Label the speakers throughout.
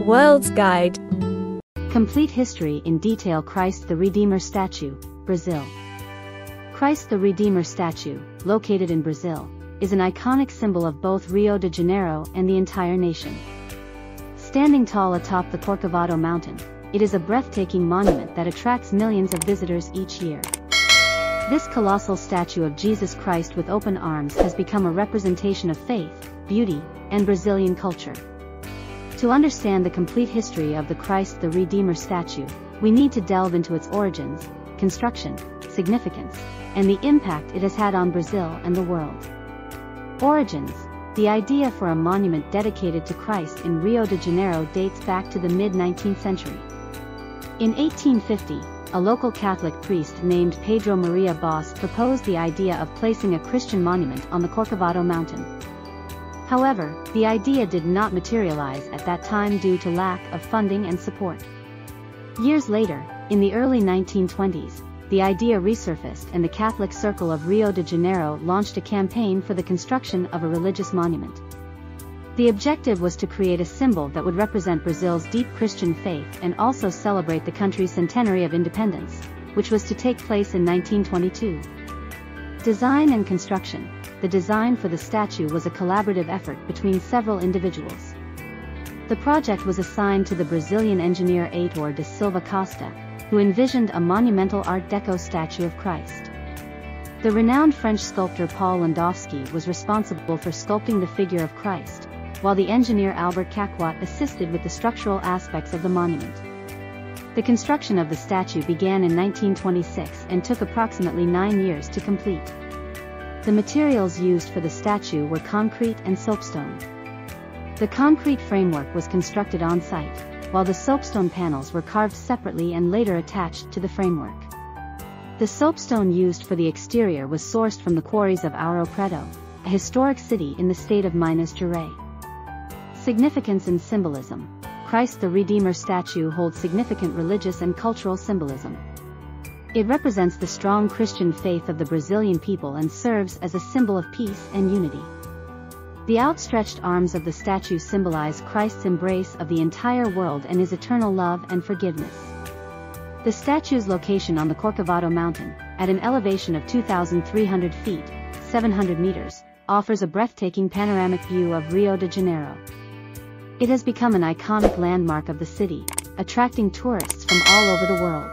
Speaker 1: World's Guide.
Speaker 2: Complete history in detail. Christ the Redeemer Statue, Brazil. Christ the Redeemer Statue, located in Brazil, is an iconic symbol of both Rio de Janeiro and the entire nation. Standing tall atop the Corcovado Mountain, it is a breathtaking monument that attracts millions of visitors each year. This colossal statue of Jesus Christ with open arms has become a representation of faith, beauty, and Brazilian culture. To understand the complete history of the Christ the Redeemer statue, we need to delve into its origins, construction, significance, and the impact it has had on Brazil and the world. Origins. The idea for a monument dedicated to Christ in Rio de Janeiro dates back to the mid-19th century. In 1850, a local Catholic priest named Pedro Maria Bosch proposed the idea of placing a Christian monument on the Corcovado Mountain. However, the idea did not materialize at that time due to lack of funding and support. Years later, in the early 1920s, the idea resurfaced and the Catholic Circle of Rio de Janeiro launched a campaign for the construction of a religious monument. The objective was to create a symbol that would represent Brazil's deep Christian faith and also celebrate the country's centenary of independence, which was to take place in 1922. Design and construction. The design for the statue was a collaborative effort between several individuals. The project was assigned to the Brazilian engineer Heitor da Silva Costa, who envisioned a monumental Art Deco statue of Christ. The renowned French sculptor Paul Landowski was responsible for sculpting the figure of Christ, while the engineer Albert Caquot assisted with the structural aspects of the monument. The construction of the statue began in 1926 and took approximately 9 years to complete. The materials used for the statue were concrete and soapstone. The concrete framework was constructed on site, while the soapstone panels were carved separately and later attached to the framework. The soapstone used for the exterior was sourced from the quarries of Ouro Preto, a historic city in the state of Minas Gerais. Significance and symbolism. Christ the Redeemer statue holds significant religious and cultural symbolism. It represents the strong Christian faith of the Brazilian people and serves as a symbol of peace and unity. The outstretched arms of the statue symbolize Christ's embrace of the entire world and his eternal love and forgiveness. The statue's location on the Corcovado Mountain, at an elevation of 2,300 feet, 700 meters, offers a breathtaking panoramic view of Rio de Janeiro. It has become an iconic landmark of the city, attracting tourists from all over the world.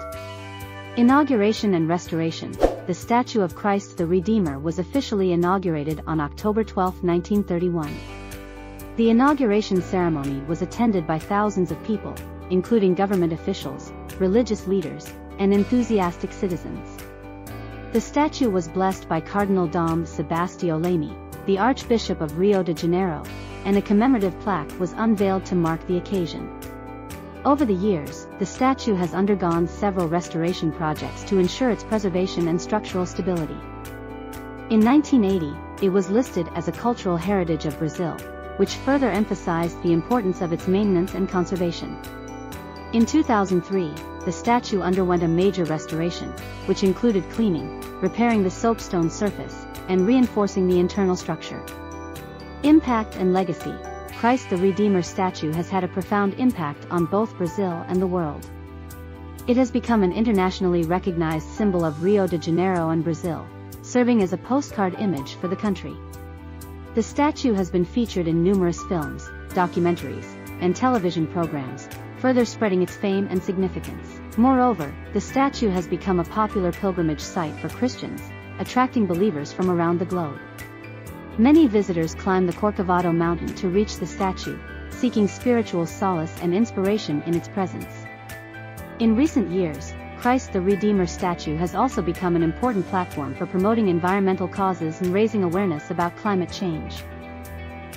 Speaker 2: Inauguration and restoration. The statue of Christ the Redeemer was officially inaugurated on October 12, 1931. The inauguration ceremony was attended by thousands of people, including government officials, religious leaders, and enthusiastic citizens. The statue was blessed by Cardinal Dom Sebastião Leme, the Archbishop of Rio de Janeiro, and a commemorative plaque was unveiled to mark the occasion. Over the years, the statue has undergone several restoration projects to ensure its preservation and structural stability. In 1980, it was listed as a cultural heritage of Brazil, which further emphasized the importance of its maintenance and conservation. In 2003, the statue underwent a major restoration, which included cleaning, repairing the soapstone surface, and reinforcing the internal structure. Impact and legacy. Christ the Redeemer statue has had a profound impact on both Brazil and the world. It has become an internationally recognized symbol of Rio de Janeiro and Brazil, serving as a postcard image for the country. The statue has been featured in numerous films, documentaries, and television programs, further spreading its fame and significance. Moreover, the statue has become a popular pilgrimage site for Christians, attracting believers from around the globe. Many visitors climb the Corcovado Mountain to reach the statue, seeking spiritual solace and inspiration in its presence. In recent years, Christ the Redeemer statue has also become an important platform for promoting environmental causes and raising awareness about climate change.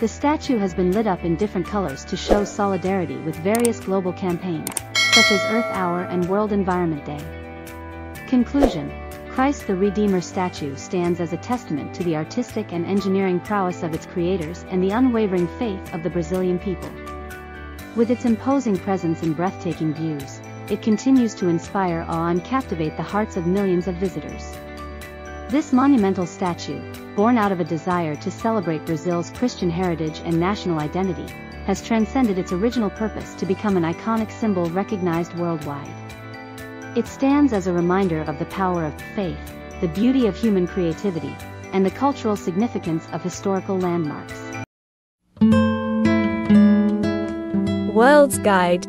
Speaker 2: The statue has been lit up in different colors to show solidarity with various global campaigns, such as Earth Hour and World Environment Day. Conclusion. Christ the Redeemer statue stands as a testament to the artistic and engineering prowess of its creators and the unwavering faith of the Brazilian people. With its imposing presence and breathtaking views, it continues to inspire awe and captivate the hearts of millions of visitors. This monumental statue, born out of a desire to celebrate Brazil's Christian heritage and national identity, has transcended its original purpose to become an iconic symbol recognized worldwide. It stands as a reminder of the power of faith, the beauty of human creativity, and the cultural significance of historical landmarks.
Speaker 1: World's Guide